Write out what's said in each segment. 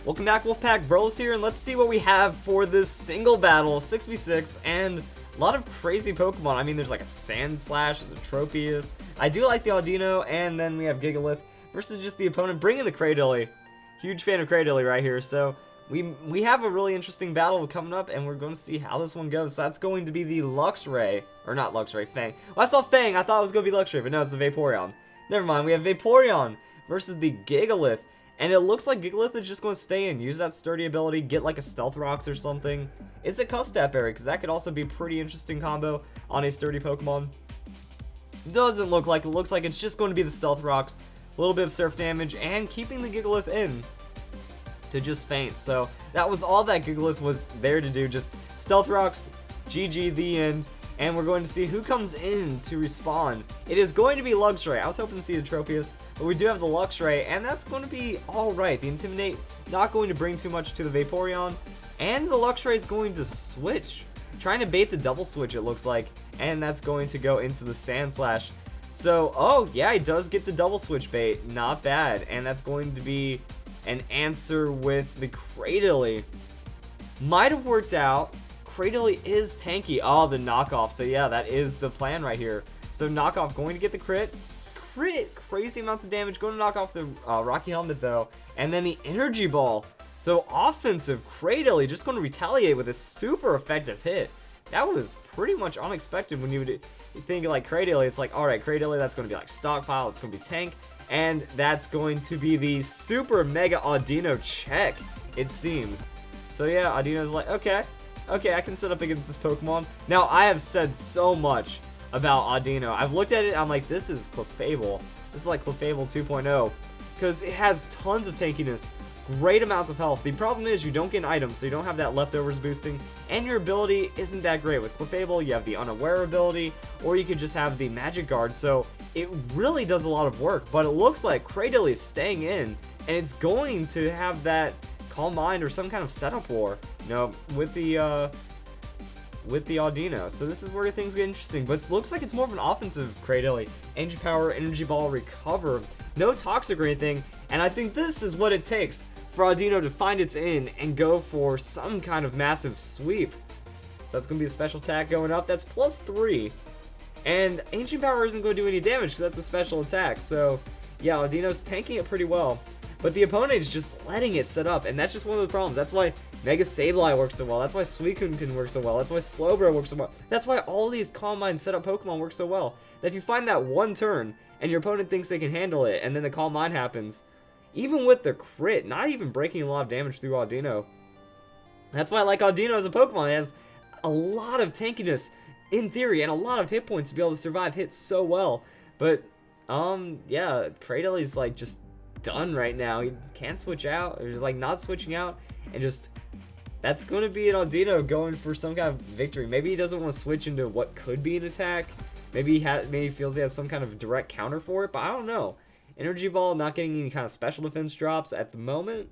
Welcome back, Wolfpack. Broly's here, and let's see what we have for this single battle, 6v6, and a lot of crazy Pokemon. I mean, there's like a Sandslash, there's a Tropius. I do like the Audino, and then we have Gigalith versus just the opponent bringing the Cradily. Huge fan of Cradily right here, so we have a really interesting battle coming up, and we're going to see how this one goes. So that's going to be the Luxray, or not Luxray, Fang. Well, I saw Fang, I thought it was going to be Luxray, but no, it's the Vaporeon. Never mind, we have Vaporeon versus the Gigalith. And it looks like Gigalith is just going to stay in, use that sturdy ability, get like a Stealth Rocks or something. Is it Custap Berry? Because that could also be a pretty interesting combo on a sturdy Pokemon. Doesn't look like it. Looks like it's just going to be the Stealth Rocks, a little bit of Surf damage, and keeping the Gigalith in to just faint. So that was all that Gigalith was there to do, just Stealth Rocks, GG, the end. And we're going to see who comes in to respawn. It is going to be Luxray. I was hoping to see the Tropius, but we do have the Luxray, and that's going to be alright. The Intimidate not going to bring too much to the Vaporeon, and the Luxray is going to switch. Trying to bait the double switch, it looks like, and that's going to go into the Sandslash. So, oh, yeah, he does get the double switch bait. Not bad, and that's going to be an answer with the Cradily. Might have worked out. Cradily is tanky. Oh, the knockoff. So yeah, that is the plan right here. So knockoff going to get the crit. Crazy amounts of damage. Going to knock off the Rocky Helmet though. And then the Energy Ball. So offensive Cradily just going to retaliate with a super effective hit. That was pretty much unexpected when you would think like Cradily. It's like, alright, Cradily, that's going to be like stockpile. It's going to be tank. And that's going to be the super mega Audino check, it seems. So yeah, Audino's like, okay, I can set up against this Pokemon. Now, I have said so much about Audino. I've looked at it, I'm like, this is Clefable. This is like Clefable 2.0. Because it has tons of tankiness, great amounts of health. The problem is you don't get an item, so you don't have that leftovers boosting, and your ability isn't that great. With Clefable, you have the Unaware ability, or you could just have the Magic Guard, so it really does a lot of work. But it looks like Cradily is staying in, and it's going to have that Calm Mind or some kind of setup war, you know, with the Audino. So this is where things get interesting, but it looks like it's more of an offensive Cradily. Energy Power, Energy Ball, Recover, no Toxic or anything, and I think this is what it takes for Audino to find its in and go for some kind of massive sweep. So that's going to be a special attack going up. That's +3, and Ancient Power isn't going to do any damage because that's a special attack. So yeah, Audino's tanking it pretty well. But the opponent is just letting it set up, and that's just one of the problems. That's why Mega Sableye works so well. That's why Suicune can work so well. That's why Slowbro works so well. That's why all these Calm Mind setup Pokemon work so well. That if you find that one turn, and your opponent thinks they can handle it, and then the Calm Mind happens, even with the crit, not even breaking a lot of damage through Audino. That's why I like Audino as a Pokemon. It has a lot of tankiness, in theory, and a lot of hit points to be able to survive hits so well. But, yeah, Cradely's like just done right now. He can't switch out, or just like not switching out, and just that's going to be an Audino going for some kind of victory. Maybe he doesn't want to switch into what could be an attack. Maybe he feels he has some kind of direct counter for it, but I don't know. Energy Ball not getting any kind of special defense drops at the moment,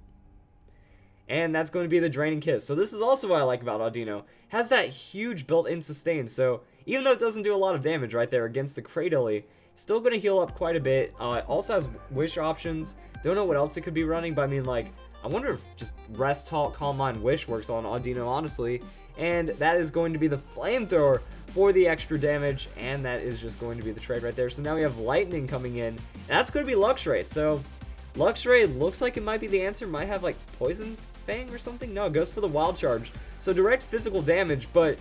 and that's going to be the Draining Kiss. So this is also what I like about Audino. It has that huge built-in sustain, so even though it doesn't do a lot of damage right there against the Cradily, still going to heal up quite a bit. It also has Wish options. Don't know what else it could be running, but I mean, like, I wonder if just Rest, Halt, Calm Mind, Wish works on Audino, honestly. And that is going to be the Flamethrower for the extra damage, and that is just going to be the trade right there. So now we have Lightning coming in, and that's going to be Luxray. So Luxray looks like it might be the answer. Might have, like, Poison Fang or something. No, it goes for the Wild Charge. So direct physical damage, but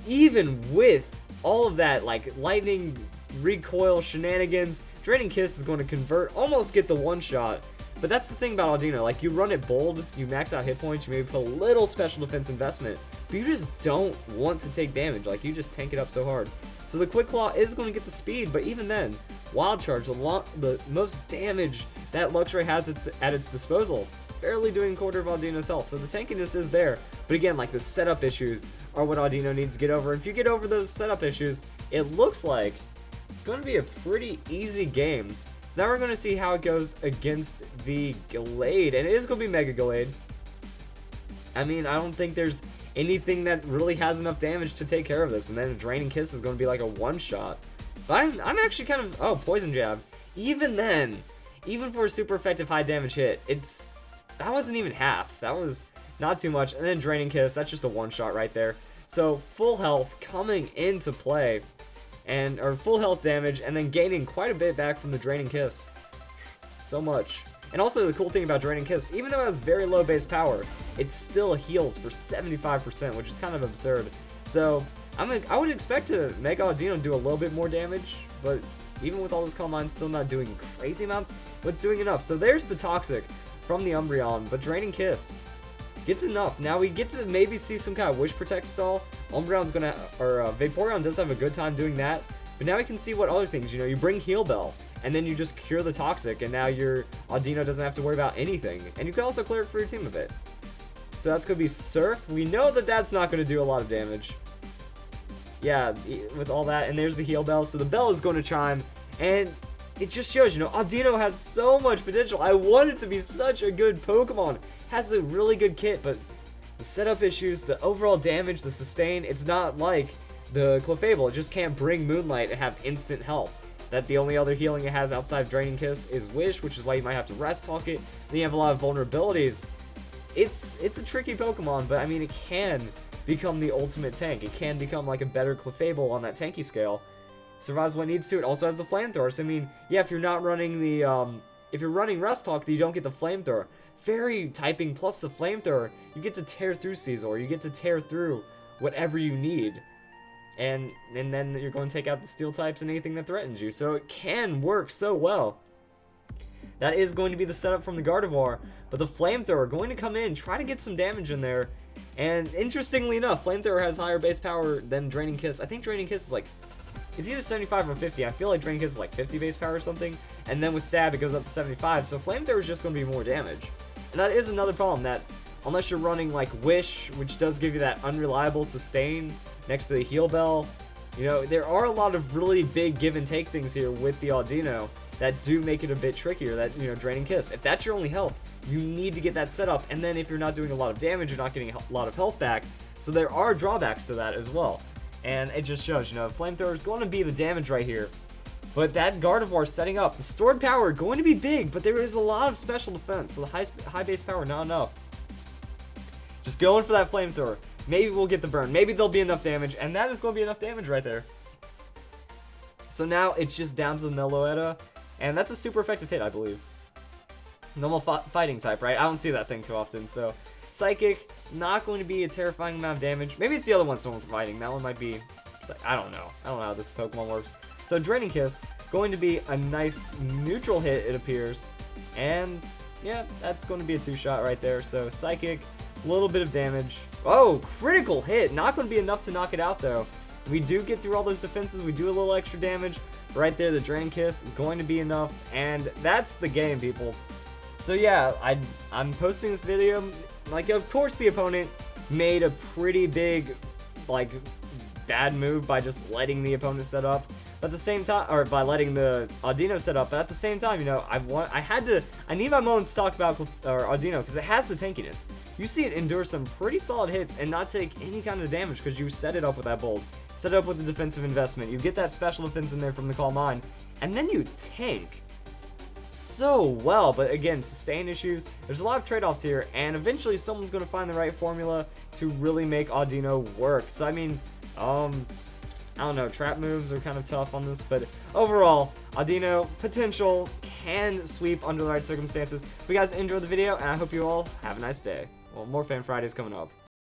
even with all of that, like, Lightning recoil shenanigans, Draining Kiss is going to convert, almost get the one-shot. But that's the thing about Audino, like, you run it bold, you max out hit points, you maybe put a little special defense investment, but you just don't want to take damage, like, you just tank it up so hard. So the Quick Claw is going to get the speed, but even then, Wild Charge, the most damage that Luxray has at its disposal, barely doing a quarter of Audino's health, so the tankiness is there. But again, like, the setup issues are what Audino needs to get over, and if you get over those setup issues, it looks like it's going to be a pretty easy game. So now we're going to see how it goes against the Gallade, and it is going to be Mega Gallade. I mean, I don't think there's anything that really has enough damage to take care of this, and then a Draining Kiss is going to be like a one-shot. But I'm actually kind of, oh, Poison Jab. Even then, even for a super effective high damage hit, it's that wasn't even half. That was not too much. And then Draining Kiss, that's just a one-shot right there. So full health coming into play, or full health damage, and then gaining quite a bit back from the Draining Kiss. So much. And also the cool thing about Draining Kiss, even though it has very low base power, it still heals for 75%, which is kind of absurd. So I would expect to make Audino do a little bit more damage, but even with all those Calm Minds still not doing crazy amounts, but it's doing enough. So there's the Toxic from the Umbreon, but Draining Kiss gets enough. Now we get to maybe see some kind of Wish Protect stall. Umbreon's gonna, or Vaporeon does have a good time doing that, but now we can see what other things, you know, you bring Heal Bell, and then you just cure the Toxic, and now your Audino doesn't have to worry about anything. And you can also clear it for your team a bit. So that's gonna be Surf. We know that that's not gonna do a lot of damage. Yeah, with all that, and there's the Heal Bell, so the bell is going to chime, and it just shows, you know, Audino has so much potential. I want it to be such a good Pokemon. Has a really good kit, but the setup issues, the overall damage, the sustain, it's not like the Clefable. It just can't bring Moonlight and have instant health. That the only other healing it has outside of Draining Kiss is Wish, which is why you might have to Rest Talk it. Then you have a lot of vulnerabilities. It's a tricky Pokemon, but I mean, it can become the ultimate tank. It can become like a better Clefable on that tanky scale. It survives what it needs to. It also has the Flamethrower. So I mean, yeah, if you're not running the if you're running Rest Talk, you don't get the Flamethrower. Fairy typing plus the Flamethrower, you get to tear through Caesar. You get to tear through whatever you need. And then you're going to take out the Steel types and anything that threatens you. So it can work so well. That is going to be the setup from the Gardevoir. But the Flamethrower going to come in, try to get some damage in there. And interestingly enough, Flamethrower has higher base power than Draining Kiss. I think Draining Kiss is like, it's either 75 or 50. I feel like Draining Kiss is like 50 base power or something. And then with Stab, it goes up to 75. So Flamethrower is just going to be more damage. And that is another problem, that unless you're running like Wish, which does give you that unreliable sustain next to the Heal Bell, you know, there are a lot of really big give and take things here with the Audino that do make it a bit trickier. That, you know, Draining Kiss, if that's your only health, you need to get that set up, and then if you're not doing a lot of damage, you're not getting a lot of health back. So there are drawbacks to that as well. And it just shows, you know, Flamethrower is going to be the damage right here. But that Gardevoir setting up, the stored power going to be big, but there is a lot of special defense, so the high base power not enough. Just going for that Flamethrower. Maybe we'll get the burn. Maybe there'll be enough damage, and that is going to be enough damage right there. So now it's just down to the Meloetta, and that's a super effective hit, I believe. Normal fighting type, right? I don't see that thing too often, so Psychic, not going to be a terrifying amount of damage. Maybe it's the other one someone's fighting. That one might be, I don't know. I don't know how this Pokemon works. So Draining Kiss, going to be a nice neutral hit, it appears. And yeah, that's going to be a two-shot right there. So Psychic, a little bit of damage. Oh, critical hit. Not going to be enough to knock it out, though. We do get through all those defenses. We do a little extra damage. Right there, the Draining Kiss, going to be enough. And that's the game, people. So yeah, I'm posting this video. Like, of course the opponent made a pretty big, like, bad move by just letting the opponent set up. But at the same time, or by letting the Audino set up, but at the same time, you know, I need my moment to talk about Audino, because it has the tankiness. You see it endure some pretty solid hits and not take any kind of damage because you set it up with that Bolt, set it up with the defensive investment, you get that special defense in there from the Calm Mind, and then you tank so well. But again, sustain issues, there's a lot of trade-offs here, and eventually someone's going to find the right formula to really make Audino work. So I mean, I don't know, trap moves are kind of tough on this, but overall, Audino potential can sweep under the right circumstances. If you guys enjoyed the video, and I hope you all have a nice day. Well, more Fan Fridays coming up.